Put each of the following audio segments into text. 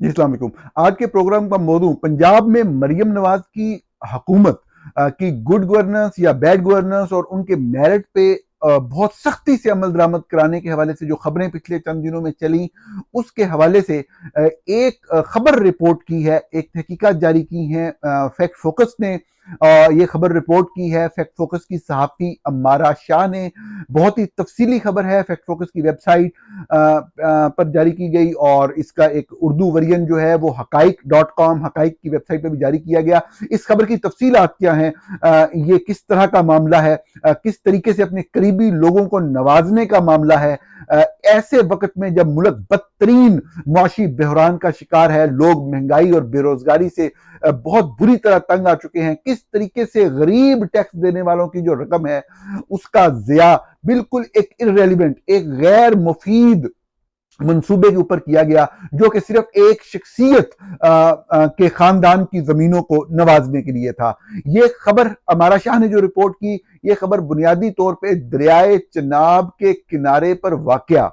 जी, अस्सलाम वालेकुम। आज के प्रोग्राम का मौजू पंजाब में मरियम नवाज की हुकूमत की गुड गवर्नेंस या बैड गवर्नेंस और उनके मेरिट पे बहुत सख्ती से अमल दरामद कराने के हवाले से जो खबरें पिछले चंद दिनों में चली, उसके हवाले से एक खबर रिपोर्ट की है, एक तहकीकात जारी की है फैक्ट फोकस ने। ये खबर रिपोर्ट की है फैक्ट फोकस की सहाफ़ी अम्मारा शाह ने। बहुत ही तफसीली खबर है, फैक्ट फोकस की वेबसाइट पर जारी की गई और इसका एक उर्दू वर्जन जो है वो हकाइक.com हकाइक की वेबसाइट पर भी जारी किया गया। इस खबर की तफसीलात क्या हैं, ये किस तरह का मामला है, किस तरीके से अपने करीबी लोगों को नवाजने का मामला है। ऐसे वक्त में जब मुल्क बदतरीन मुआशी बहरान का शिकार है, लोग महंगाई और बेरोजगारी से बहुत बुरी तरह तंग आ चुके हैं, किस तरीके से गरीब टैक्स देने वालों की जो रकम है उसका ज़िया बिल्कुल एक इररेलिवेंट, एक गैर मुफीद मंसूबे के ऊपर किया गया, जो कि सिर्फ एक शख्सियत के खानदान की जमीनों को नवाजने के लिए था। ये खबर अमारा शाह ने जो रिपोर्ट की, ये खबर बुनियादी तौर पे दरियाए चनाब के किनारे पर वाक़या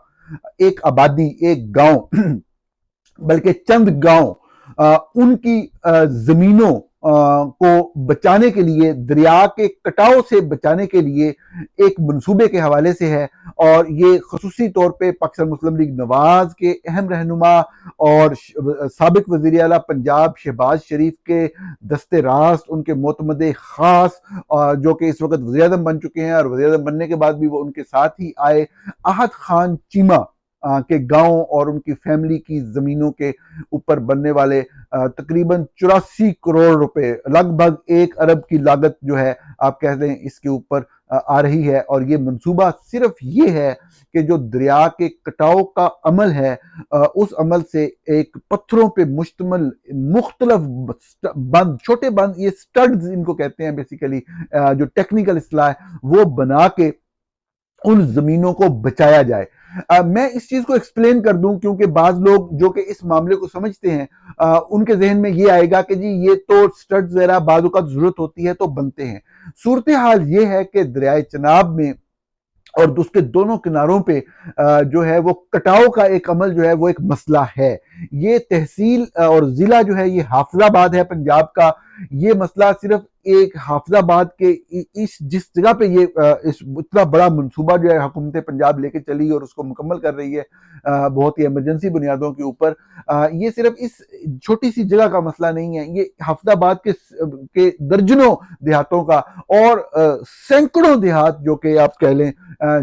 एक आबादी, एक गांव बल्कि चंद गांव उनकी जमीनों को बचाने के लिए, दरिया के कटाव से बचाने के लिए एक मंसूबे के हवाले से है। और ये खसूसी तौर पे पाकिस्तान मुस्लिम लीग नवाज के अहम रहनुमा और साबिक वज़ीर आला पंजाब शहबाज शरीफ के दस्ते रास्त, उनके मोतमदे खास जो कि इस वक्त वज़ीर आज़म बन चुके हैं और वज़ीर आज़म बनने के बाद भी वो उनके साथ ही आए, आहद खान चीमा के गांव और उनकी फैमिली की जमीनों के ऊपर बनने वाले तकरीबन 84 करोड़ रुपए, लगभग 1 अरब की लागत जो है आप कह दें इसके ऊपर आ रही है। और ये मंसूबा सिर्फ ये है कि जो दरिया के कटाव का अमल है, उस अमल से एक पत्थरों पे मुश्तमिल मुख्तलिफ बंद, छोटे बंद, ये स्टड्स इनको कहते हैं बेसिकली, जो टेक्निकल इस्तेलाह है वो बना के उन जमीनों को बचाया जाए। मैं इस चीज को एक्सप्लेन कर दूं क्योंकि बाज लोग जो कि इस मामले को समझते हैं, उनके जहन में ये आएगा कि जी ये तो स्टड्स वगैरह बाजू का जरूरत होती है तो बनते हैं। सूरत हाल ये है कि दरियाए चनाब में और उसके दोनों किनारों पे जो है वो कटाव का एक अमल जो है वो एक मसला है। ये तहसील और जिला जो है ये हाफिजाबाद है पंजाब का। ये मसला सिर्फ एक हाफिजाबाद के इस जिस जगह पे ये इस इतना बड़ा मंसूबा जो है हुकूमत पंजाब लेके चली और उसको मुकम्मल कर रही है बहुत ही इमरजेंसी बुनियादों के ऊपर। ये सिर्फ इस छोटी सी जगह का मसला नहीं है, ये हाफिजाबाद के दर्जनों देहातों का और सैकड़ों देहात जो कि आप कह लें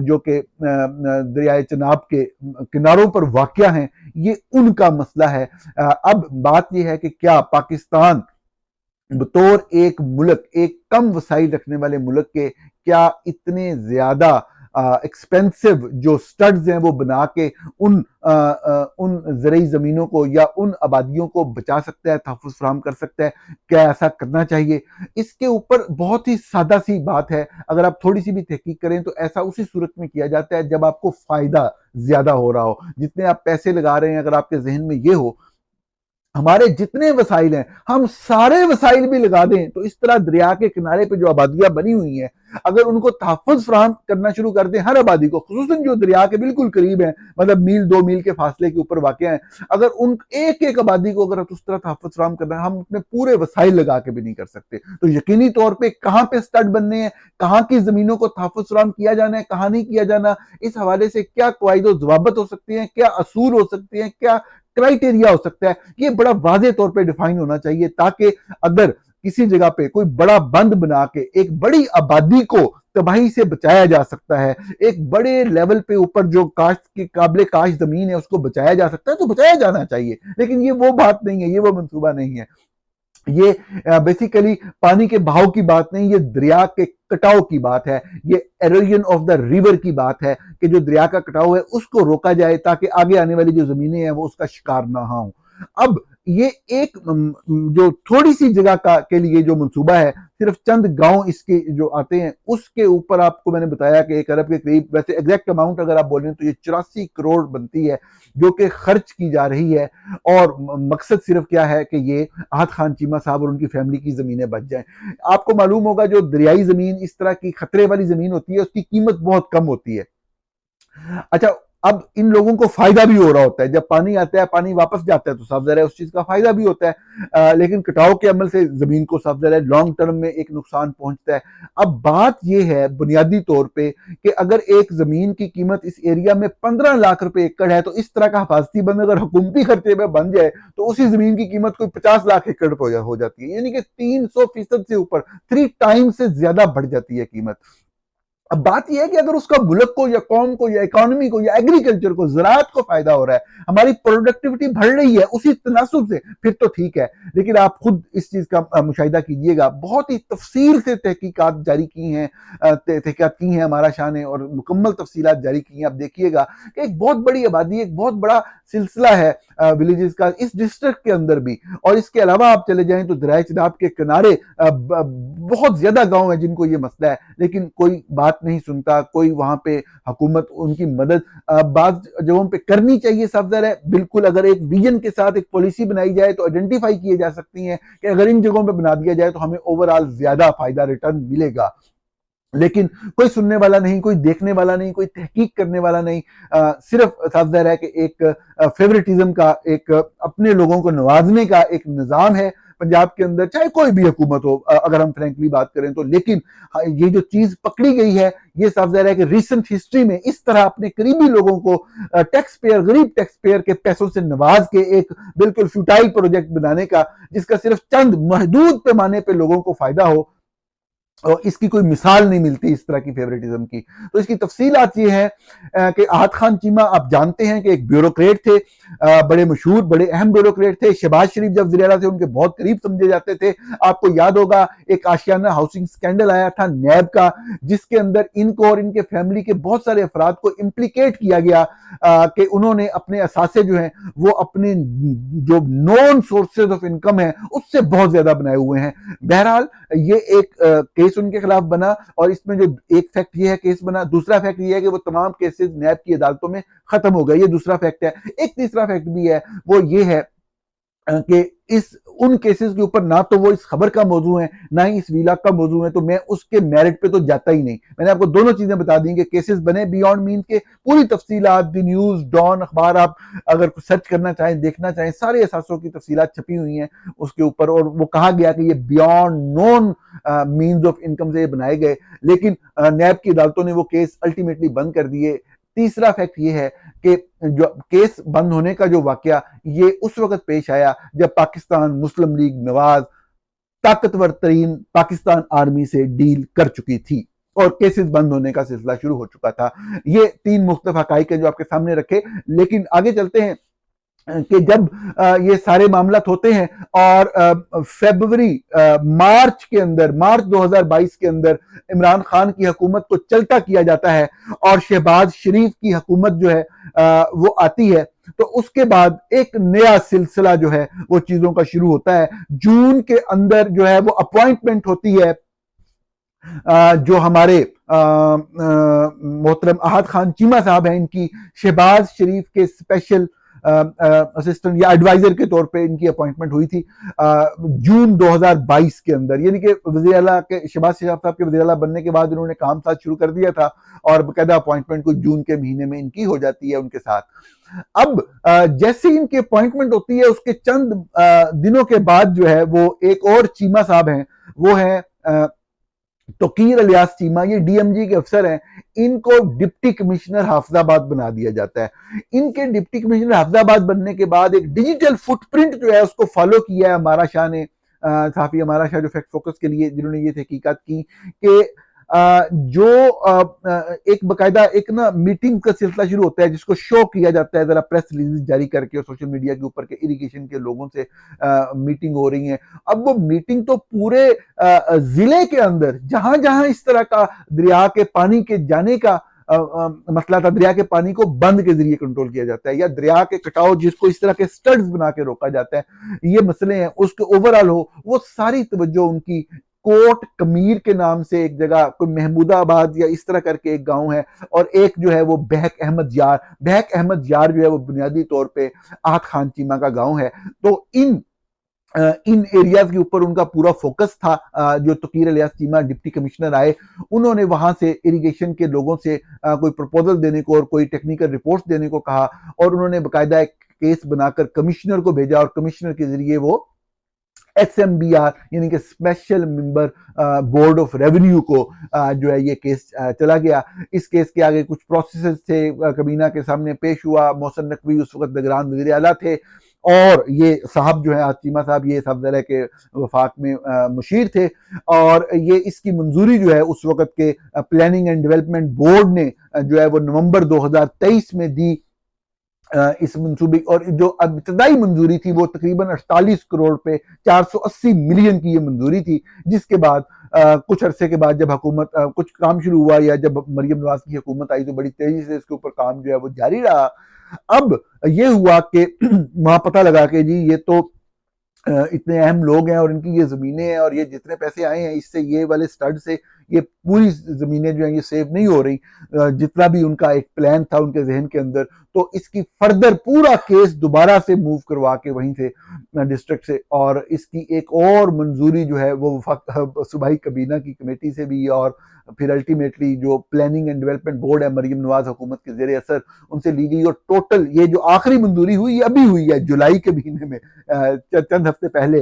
जो कि दरियाए चनाब के किनारों पर वाक़या हैं, ये उनका मसला है। अब बात यह है कि क्या पाकिस्तान बतौर एक मुल्क, एक कम वसाइल रखने वाले मुल्क के, क्या इतने ज्यादा एक्सपेंसिव जो स्टड्स हैं वो बना के उन ज़रई ज़मीनों को या उन आबादियों को बचा सकता है, तहफ़्फ़ुज़ फ़राहम कर सकता है? क्या ऐसा करना चाहिए? इसके ऊपर बहुत ही सादा सी बात है। अगर आप थोड़ी सी भी तहकीक करें तो ऐसा उसी सूरत में किया जाता है जब आपको फ़ायदा ज़्यादा हो रहा हो। जितने आप पैसे लगा रहे हैं, अगर आपके ज़हन में ये हो हमारे जितने वसाइल हैं हम सारे वसाइल भी लगा दें तो इस तरह दरिया के किनारे पे जो आबादियां बनी हुई हैं, अगर उनको तहफ़्फ़ुज़ फराहम करना शुरू कर दें हर आबादी को, खुसूसन जो दरिया के बिल्कुल करीब है, मतलब मील 2 मील के फासले के ऊपर वाक़ हैं, अगर उन एक एक आबादी को अगर उस तरह तहफ़्फ़ुज़ फराहम करना है, हम अपने पूरे वसाइल लगा के भी नहीं कर सकते। तो यकीनी तौर पर कहाँ पे स्टड बनने हैं, कहाँ की जमीनों को तहफ़्फ़ुज़ फराहम किया जाना है, कहाँ नहीं किया जाना, इस हवाले से क्या कवायद ज़वाबित हो सकती हैं, क्या असूल हो सकते हैं, क्या क्राइटेरिया हो सकता है, ये बड़ा वाज़ेह तौर पे डिफाइन होना चाहिए ताकि अगर किसी जगह पे कोई बड़ा बंद बना के एक बड़ी आबादी को तबाही से बचाया जा सकता है, एक बड़े लेवल पे ऊपर जो काश्त की काबिल काश्त जमीन है उसको बचाया जा सकता है तो बचाया जाना चाहिए। लेकिन ये वो बात नहीं है, ये वो मंसूबा नहीं है। ये बेसिकली पानी के बहाव की बात नहीं, ये दरिया के कटाव की बात है, ये एरोजन ऑफ द रिवर की बात है कि जो दरिया का कटाव है उसको रोका जाए ताकि आगे आने वाली जो जमीनें हैं वो उसका शिकार ना हो। अब ये एक जो थोड़ी सी जगह का के लिए जो मंसूबा है, सिर्फ चंद गांव इसके जो आते हैं उसके ऊपर आपको मैंने बताया कि 1 अरब के करीब, वैसे एग्जैक्ट अमाउंट अगर आप बोलें तो ये 84 करोड़ बनती है जो कि खर्च की जा रही है। और मकसद सिर्फ क्या है कि ये आहद खान चीमा साहब और उनकी फैमिली की जमीनें बच जाएं। आपको मालूम होगा जो दरियाई जमीन इस तरह की खतरे वाली जमीन होती है उसकी कीमत बहुत कम होती है। अच्छा, अब इन लोगों को फायदा भी हो रहा होता है, जब पानी आता है पानी वापस जाता है तो साफ ज़ाहिर है उस चीज का फायदा भी होता है, लेकिन कटाव के अमल से जमीन को साफ ज़ाहिर है लॉन्ग टर्म में एक नुकसान पहुंचता है। अब बात यह है बुनियादी तौर पे कि अगर एक जमीन की कीमत इस एरिया में 15 लाख रुपए एकड़ है, तो इस तरह का हिफाजती बंद अगर हुकूमती खर्चे में बन जाए तो उसी जमीन की कीमत कोई 50 लाख एकड़ पर हो जाती है, यानी कि 300% से ऊपर, 3 टाइम्स से ज्यादा बढ़ जाती है कीमत। अब बात यह है कि अगर उसका मुल्क को या कौम को या इकोनॉमी को या एग्रीकल्चर को, ज़राअत को फायदा हो रहा है, हमारी प्रोडक्टिविटी बढ़ रही है उसी तनासुब से, फिर तो ठीक है। लेकिन आप खुद इस चीज का मुशाहिदा कीजिएगा, बहुत ही तफसील से तहकीकात जारी की हैं, तहकीकात की हैं हमारा शाह ने, और मुकम्मल तफसीलात जारी की हैं। आप देखिएगा कि एक बहुत बड़ी आबादी, एक बहुत बड़ा सिलसिला है विलेजेस का इस डिस्ट्रिक्ट के अंदर भी। और इसके अलावा आप चले जाएं तो दरिया चिनाब के किनारे बहुत ज्यादा गांव है जिनको ये मसला है, लेकिन कोई बात नहीं सुनता, कोई वहां पे हुकूमत उनकी मदद बात जगहों पे करनी चाहिए। सब है बिल्कुल, अगर एक विजन के साथ एक पॉलिसी बनाई जाए तो आइडेंटिफाई किए जा सकती हैं कि अगर इन जगहों पे बना दिया जाए तो हमें ओवरऑल ज्यादा फायदा रिटर्न मिलेगा। लेकिन कोई सुनने वाला नहीं, कोई देखने वाला नहीं, कोई तहकीक करने वाला नहीं, सिर्फ साफ ज़ाहिर है कि एक फेवरेटिज्म का, एक अपने लोगों को नवाजने का एक निज़ाम है पंजाब के अंदर, चाहे कोई भी हुकूमत हो, अगर हम फ्रेंकली बात करें तो। लेकिन ये जो चीज पकड़ी गई है, ये साफ ज़ाहिर है कि रिसेंट हिस्ट्री में इस तरह अपने करीबी लोगों को टैक्स पेयर, गरीब टैक्स पेयर के पैसों से नवाज के एक बिल्कुल फ्यूटाइल प्रोजेक्ट बनाने का, जिसका सिर्फ चंद महदूद पैमाने पे लोगों को फायदा हो, और इसकी कोई मिसाल नहीं मिलती इस तरह की फेवरेटिज्म की। तो इसकी तफसीलात ये है कि आहत खान चीमा आप जानते हैं कि एक ब्यूरोक्रेट थे, बड़े मशहूर, बड़े अहम ब्यूरोक्रेट थे। शहबाज शरीफ जब वज़ीर आला थे उनके बहुत करीब समझे जाते थे। आपको याद होगा एक आशियाना हाउसिंग स्कैंडल आया था नैब का, जिसके अंदर इनको और इनके फैमिली के बहुत सारे अफराद को इम्प्लीकेट किया गया कि उन्होंने अपने असासे जो हैं वो अपने जो नॉन सोर्सेज ऑफ इनकम है उससे बहुत ज्यादा बनाए हुए हैं। बहरहाल ये एक केस उनके खिलाफ बना, और इसमें जो एक फैक्ट ये है केस बना, दूसरा फैक्ट ये है कि वो तमाम केसेस नैब की अदालतों में खत्म हो गए, ये दूसरा फैक्ट है। एक तीसरा फैक्ट भी है, वो ये है कि इस उन केसेस के ऊपर ना तो वो इस खबर का मौजू है, ना ही इस वीलॉग का मौजू है, तो मैं उसके मेरिट पे तो जाता ही नहीं। मैंने आपको दोनों चीजें बता दी कि केसेस बने बियॉन्ड मीन के, पूरी तफसीलात दी न्यूज, डॉन अखबार, आप अगर सर्च करना चाहें, देखना चाहें, सारे असासों की तफसीलात छपी हुई हैं उसके ऊपर, और वो कहा गया कि ये beyond non means of income से बनाए गए। लेकिन नैब की अदालतों ने वो केस अल्टीमेटली बंद कर दिए। तीसरा फैक्ट ये है कि जो केस बंद होने का जो वाकया, ये उस वक्त पेश आया जब पाकिस्तान मुस्लिम लीग नवाज ताकतवर तरीन पाकिस्तान आर्मी से डील कर चुकी थी और केसेस बंद होने का सिलसिला शुरू हो चुका था। ये तीन मुख्तलिफ हकाइक जो आपके सामने रखे। लेकिन आगे चलते हैं कि जब ये सारे मामला होते हैं और फरवरी मार्च के अंदर, मार्च 2022 के अंदर इमरान खान की हुकूमत को चलता किया जाता है और शहबाज शरीफ की हुकूमत जो है वो आती है, तो उसके बाद एक नया सिलसिला जो है वो चीजों का शुरू होता है। जून के अंदर जो है वो अपॉइंटमेंट होती है जो हमारे मोहतरम आहत खान चीमा साहब हैं, इनकी शहबाज शरीफ के स्पेशल असिस्टेंट या एडवाइजर के तौर पे इनकी अपॉइंटमेंट हुई थी जून 2022 के अंदर। यानी कि वज़ीर आला के शहबाज शरीफ साहब के वज़ीर आला बनने के बाद इन्होंने काम साथ शुरू कर दिया था और बाकायदा अपॉइंटमेंट को जून के महीने में इनकी हो जाती है उनके साथ। अब जैसे इनकी अपॉइंटमेंट होती है उसके चंद दिनों के बाद जो है वो एक और चीमा साहब हैं, वो है तोकीर अलियास चीमा, ये डीएमजी के अफसर हैं। इनको डिप्टी कमिश्नर हाफिजाबाद बना दिया जाता है। इनके डिप्टी कमिश्नर हाफिजाबाद बनने के बाद एक डिजिटल फुटप्रिंट जो है उसको फॉलो किया है हमारा शाह ने, साफी हमारा शाह जो फैक्ट फोकस के लिए जिन्होंने ये तहकीकात की कि जो एक बकायदा एक ना मीटिंग का सिलसिला शुरू होता है जिसको शो किया जाता है जरा प्रेस रिलीज जारी करके और सोशल मीडिया के ऊपर के इरिगेशन के लोगों से मीटिंग हो रही है। अब वो मीटिंग तो पूरे जिले के अंदर जहां जहां इस तरह का दरिया के पानी के जाने का मसला था, दरिया के पानी को बंद के जरिए कंट्रोल किया जाता है या दरिया के कटाव जिसको इस तरह के स्टड्स बना के रोका जाता है, ये मसले हैं उसके ओवरऑल हो, वो सारी तवज्जो उनकी कोट कमीर के नाम से एक जगह, कोई महमूदाबाद या इस तरह करके एक गांव है, और एक जो है वो बहक अहमद यार, बहक अहमद यार जो है वो बुनियादी तौर पे आहत खान चीमा का गांव है। तो इन इन एरियाज के ऊपर उनका पूरा फोकस था। जो तकीर इलियास चीमा डिप्टी कमिश्नर आए, उन्होंने वहां से इरिगेशन के लोगों से कोई प्रपोजल देने को और कोई टेक्निकल रिपोर्ट्स देने को कहा, और उन्होंने बाकायदा एक केस बनाकर कमिश्नर को भेजा, और कमिश्नर के जरिए वो SMBR यानी कि special member board of revenue को जो है ये केस चला गया। इस केस के आगे कुछ प्रोसेस थे, कबीना के सामने पेश हुआ। मोहसिन नकवी उस वक्त निगरान वज़ीर आला थे, और ये साहब जो है चीमा साहब, ये सफदर के वफाक में मुशीर थे, और ये इसकी मंजूरी जो है उस वक्त के प्लानिंग एंड डेवलपमेंट बोर्ड ने जो है वो नवंबर 2023 में दी। इस मंसूबे, और जो इब्तदाई मंजूरी थी वो तकरीबन 48 करोड़ पे 480 मिलियन की ये मंजूरी थी, जिसके बाद कुछ अरसे के बाद जब हुकूमत कुछ काम शुरू हुआ, या जब मरियम नवाज की हुकूमत आई, तो बड़ी तेजी से इसके ऊपर काम जो है वो जारी रहा। अब ये हुआ कि वहां पता लगा कि जी ये तो इतने अहम लोग हैं, और इनकी ये जमीनें हैं, और ये जितने पैसे आए हैं इससे, ये वाले स्टड से ये पूरी जमीनें जो हैं ये सेव नहीं हो रही, जितना भी उनका एक प्लान था उनके जहन के अंदर। तो इसकी फर्दर पूरा केस दोबारा से मूव करवा के वहीं से डिस्ट्रिक्ट से, और इसकी एक और मंजूरी जो है वो सूबाई कबीना की कमेटी से भी, और फिर अल्टीमेटली जो प्लानिंग एंड डेवलपमेंट बोर्ड है मरियम नवाज हुकूमत के जेर असर, उनसे ली गई। और टोटल ये जो आखिरी मंजूरी हुई ये अभी हुई है जुलाई के महीने में, चंद हफ्ते पहले,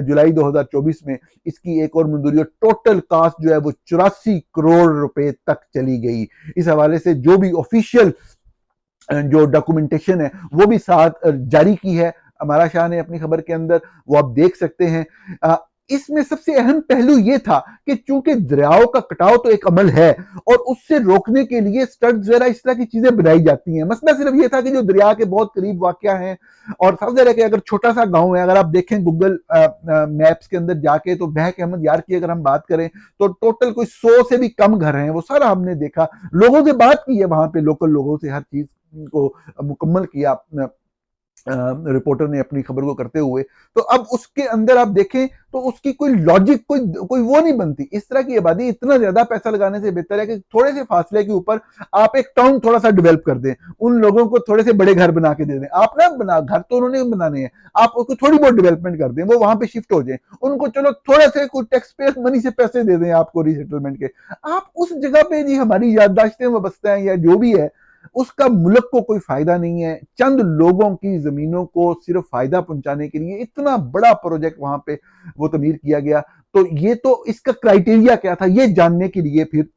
जुलाई 2024 में इसकी एक और मंजूरी, और टोटल कास्ट जो है वो 84 करोड़ रुपए तक चली गई। इस हवाले से जो भी ऑफिशियल जो डॉक्यूमेंटेशन है वो भी साथ जारी की है अमारा शाह ने अपनी खबर के अंदर, वो आप देख सकते हैं। इसमें सबसे अहम पहलू ये था कि चूंकि दरियाओं का कटाव तो एक अमल है, और उससे रोकने के लिए स्टड्स वगैरह इस तरह की चीजें बनाई जाती हैं। मसला सिर्फ ये था कि जो दरिया के बहुत करीब वाक़या हैं, और समझ रहे कि अगर छोटा सा गांव है, अगर आप देखें गूगल मैप्स के अंदर जाके, तो बहक अहमद यार की अगर हम बात करें तो टोटल कोई 100 से भी कम घर हैं, वो सारा हमने देखा, लोगों से बात की है, वहां पे लोकल लोगों से हर चीज को मुकम्मल किया रिपोर्टर ने अपनी खबर को करते हुए। तो अब उसके अंदर आप देखें तो उसकी कोई लॉजिक, कोई वो नहीं बनती। इस तरह की आबादी, इतना ज्यादा पैसा लगाने से बेहतर है कि थोड़े से फासले के ऊपर आप एक टाउन थोड़ा सा डेवलप कर दें, उन लोगों को थोड़े से बड़े घर बना के दे दें। आप ना बना घर तो उन्होंने बनाने हैं, आप उसको थोड़ी बहुत डेवलपमेंट कर दें, वो वहां पे शिफ्ट हो जाए, उनको चलो थोड़े से कोई टैक्स पेयर मनी से पैसे दे दें आपको रीसेटलमेंट के। आप उस जगह पे जी हमारी याददाश्तें वाबस्ता हैं या जो भी है, उसका मुल्क को कोई फायदा नहीं है। चंद लोगों की जमीनों को सिर्फ फायदा पहुंचाने के लिए इतना बड़ा प्रोजेक्ट वहां पे वो तमीर किया गया। तो ये तो इसका क्राइटेरिया क्या था, ये जानने के लिए फिर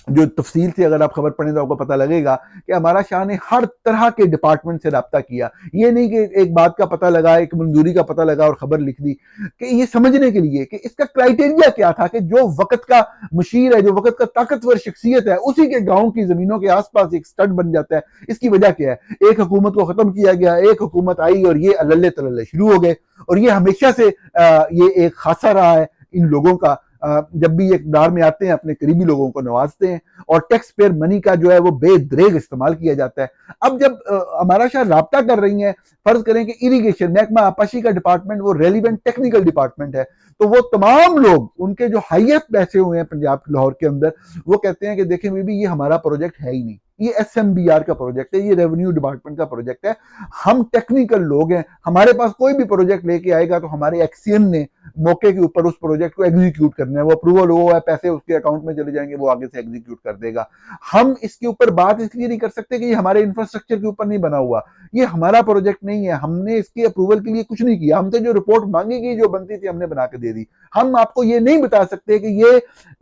जो तफसील से अगर आप खबर पढ़ें तो आपको पता लगेगा कि हमारा शाह ने हर तरह के डिपार्टमेंट से रब्ता किया। ये नहीं कि एक बात का पता लगा, एक मंजूरी का पता लगा और खबर लिख दी, कि ये समझने के लिए कि इसका क्राइटेरिया क्या था, कि जो वक्त का मुशीर है, जो वक्त का ताकतवर शख्सियत है, उसी के गांव की जमीनों के आसपास एक स्टड बन जाता है। इसकी वजह क्या है? एक हुकूमत को खत्म किया गया, एक हुकूमत आई और ये अल्ले तल्ले शुरू हो गए, और ये हमेशा से ये एक खासा रहा है इन लोगों का। जब भी इक़्तिदार में आते हैं अपने करीबी लोगों को नवाजते हैं, और टैक्स पेयर मनी का जो है वो बेदरेग इस्तेमाल किया जाता है। अब जब हमारा शाह राब्ता कर रही हैं, फर्ज करें कि इरिगेशन महकमा आपाशी का डिपार्टमेंट वो रेलिवेंट टेक्निकल डिपार्टमेंट है, तो वो तमाम लोग उनके जो हाईएस्ट बैठे हुए हैं पंजाब लाहौर के अंदर, वो कहते हैं कि देखें बेबी ये हमारा प्रोजेक्ट है ही नहीं, ये SMBR का प्रोजेक्ट है, ये रेवेन्यू डिपार्टमेंट का प्रोजेक्ट है, हम टेक्निकल लोग हैं, हमारे पास कोई भी प्रोजेक्ट लेके आएगा तो हमारे एक्सीएम ने मौके के ऊपर उस प्रोजेक्ट को एग्जीक्यूट करना है, वो अप्रूवल हुआ है, पैसे उसके अकाउंट में चले जाएंगे, वो आगे से एग्जीक्यूट कर देगा। हम इसके ऊपर बात इसलिए नहीं कर सकते कि ये हमारे इंफ्रास्ट्रक्चर के ऊपर नहीं बना हुआ, ये हमारा प्रोजेक्ट नहीं है, हमने इसके अप्रूवल के लिए कुछ नहीं किया, हमसे जो रिपोर्ट मांगी गई जो बनती थी हमने बना के दे दी। हम आपको ये नहीं बता सकते कि ये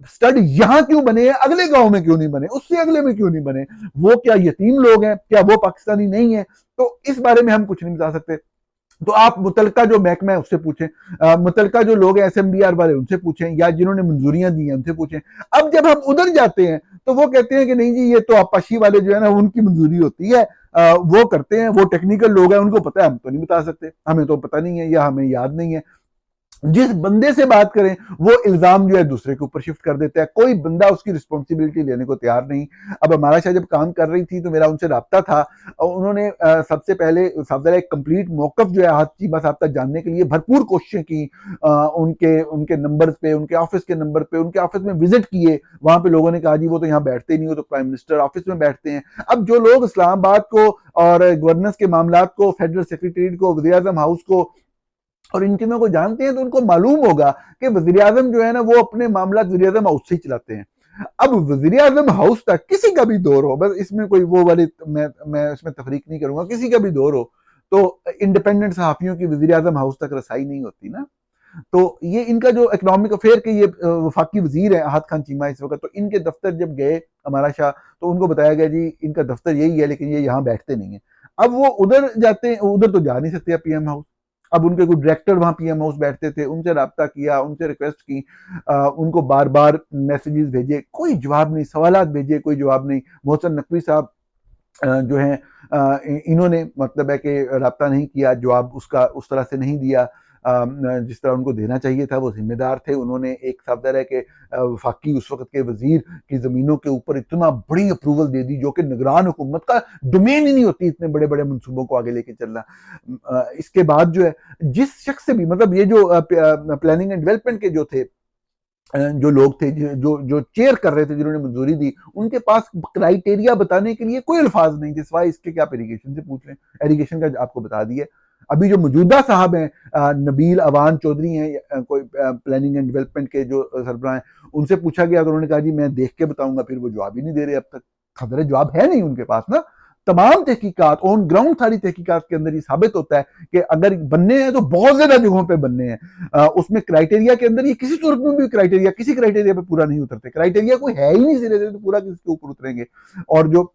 स्टड यहां क्यों बने हैं, अगले गांव में क्यों नहीं बने, उससे अगले में क्यों नहीं बने, वो क्या यतीम लोग हैं, क्या वो पाकिस्तानी नहीं है, तो इस बारे में हम कुछ नहीं बता सकते। तो आप मुतलका जो महकमा है उससे पूछें, मुतलका जो लोग हैं SMBR वाले उनसे पूछें, या जिन्होंने मंजूरियां दी हैं उनसे पूछें। अब जब हम उधर जाते हैं तो वो कहते हैं कि नहीं जी ये तो आपाशी वाले जो है ना उनकी मंजूरी होती है, वो करते हैं, वो टेक्निकल लोग हैं, उनको पता है, हम तो नहीं बता सकते, हमें तो पता नहीं है या हमें याद नहीं है। जिस बंदे से बात करें वो इल्जाम जो है दूसरे के ऊपर शिफ्ट कर देता है, कोई बंदा उसकी रिस्पॉन्सिबिलिटी लेने को तैयार नहीं। अब हमारा शाह जब काम कर रही थी तो मेरा उनसे राब्ता था, और उन्होंने सबसे पहले एक कंप्लीट मौकफ जो है चीमा साहब तक जानने के लिए भरपूर कोशिशें की, उनके नंबर पे, उनके ऑफिस के नंबर पे, उनके ऑफिस में विजिट किए, वहां पे लोगों ने कहा जी वो तो यहाँ बैठते नहीं, हो तो प्राइम मिनिस्टर ऑफिस में बैठते हैं। अब जो लोग इस्लामाबाद को और गवर्नेंस के मामला को, फेडरल सेक्रेटरीट को, वज़ीर आज़म हाउस को और इन चीजों को जानते हैं तो उनको मालूम होगा कि वजीर आजम जो है ना वो अपने मामला वजीर आजम हाउस से ही चलाते हैं। अब वजीर आजम हाउस तक किसी का भी दौर हो, बस इसमें कोई वो वाली मैं इसमें तफरीक नहीं करूंगा, किसी का भी दौर हो तो इंडिपेंडेंट सहाफियों की वजीर आजम हाउस तक रसाई नहीं होती ना। तो ये इनका जो इकोनॉमिक अफेयर के ये वफाकी वजीर है अहद खान चीमा इस वक्त, तो इनके दफ्तर जब गए हमारा शाह तो उनको बताया गया जी इनका दफ्तर यही है लेकिन ये यहाँ बैठते नहीं है। अब वो उधर जाते हैं, उधर तो जा नहीं सकते पीएम हाउस। अब उनके कोई डायरेक्टर वहां पीएम हाउस बैठते थे, उनसे रब्ता किया, उनसे रिक्वेस्ट की, उनको बार बार मैसेजेस भेजे, कोई जवाब नहीं, सवालात भेजे, कोई जवाब नहीं। मोहसिन नकवी साहब जो है इन्होंने मतलब है कि रब्ता नहीं किया, जवाब उसका उस तरह से नहीं दिया जिस तरह उनको देना चाहिए था। वो जिम्मेदार थे, उन्होंने एक सफदर है कि वफाकी उस वक्त के वजीर की जमीनों के ऊपर इतना बड़ी अप्रूवल दे दी जो कि निगरान हुकूमत का डोमेन ही नहीं होती इतने बड़े बड़े मनसूबों को आगे लेके चलना। इसके बाद जो है जिस शख्स से भी मतलब ये जो प्लानिंग एंड डेवलपमेंट के जो थे जो लोग थे जो जो चेयर कर रहे थे जिन्होंने मंजूरी दी, उनके पास क्राइटेरिया बताने के लिए कोई अल्फाज नहीं थे सिवाय इसके कि आप इरिगेशन से पूछ लें। इरिगेशन का आपको बता दिया। अभी जो मौजूदा साहब हैं नबील अवान चौधरी हैं, कोई प्लानिंग एंड डेवलपमेंट के जो सरबराह हैं, उनसे पूछा गया तो उन्होंने कहा जी मैं देख के बताऊंगा, फिर वो जवाब ही नहीं दे रहे अब तक। खबर जवाब है नहीं उनके पास ना। तमाम तहकीकात ऑन ग्राउंड सारी तहकीकात के अंदर ये साबित होता है कि अगर बनने हैं तो बहुत ज्यादा जगहों पे बनने हैं। उसमें क्राइटेरिया के अंदर ये किसी सूरत में भी क्राइटेरिया किसी क्राइटेरिया पे पूरा नहीं उतरते, क्राइटेरिया कोई है ही नहीं सिरे से, तो पूरा किसके ऊपर उतरेंगे। और जो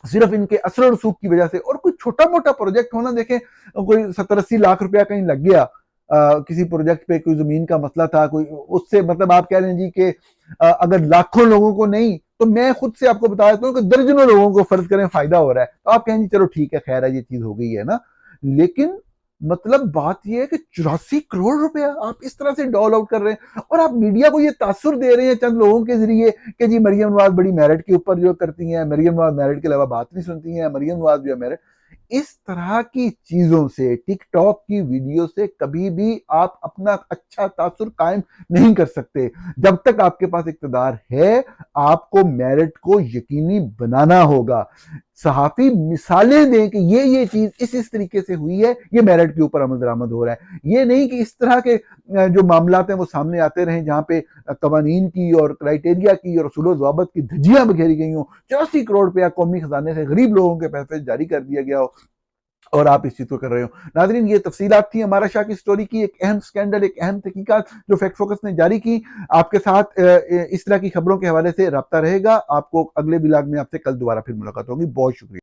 सिर्फ इनके असर और रसूख की वजह से, और कोई छोटा मोटा प्रोजेक्ट होना, देखें कोई 70-80 लाख रुपया कहीं लग गया किसी प्रोजेक्ट पे, कोई जमीन का मसला था, कोई उससे मतलब आप कह लें जी कि अगर लाखों लोगों को नहीं तो मैं खुद से आपको बता देता हूँ कि दर्जनों लोगों को फर्ज करें फायदा हो रहा है, तो आप कहेंगे चलो ठीक है खैर है ये चीज हो गई है ना। लेकिन मतलब बात यह है कि 84 करोड़ रुपया आप इस तरह से डॉल आउट कर रहे हैं और आप मीडिया को ये तासुर दे रहे हैं चंद लोगों के जरिए कि जी मरियम नवाज बड़ी मेरिट के ऊपर जो करती हैं, मरियम नवाज मेरिट के अलावा बात नहीं सुनती हैं, मरियम नवाज जो है मेरिट। इस तरह की चीजों से, टिकटॉक की वीडियो से कभी भी आप अपना अच्छा तासुर कायम नहीं कर सकते। जब तक आपके पास इक़्तिदार है आपको मेरिट को यकीनी बनाना होगा। सहाफी मिसालें दें कि ये चीज इस तरीके से हुई है, ये मेरिट के ऊपर अमल दरामद हो रहा है। ये नहीं कि इस तरह के जो मामलात हैं वो सामने आते रहें जहां पे कवानीन की और क्राइटेरिया की और रसूल ज़वाबत की धज्जियां बखेरी गई हों, 84 करोड़ रुपया कौमी खजाने से गरीब लोगों के पैसे जारी कर दिया गया हो और आप इस चीज को कर रहे हो। नाजरीन ये तफसीलात थी हमारा शाह की स्टोरी की, एक अहम स्कैंडल, एक अहम तहकीकात जो फैक्ट फोकस ने जारी की। आपके साथ इस तरह की खबरों के हवाले से रब्ता रहेगा। आपको अगले ब्लॉग में आपसे कल दोबारा फिर मुलाकात होगी। बहुत शुक्रिया।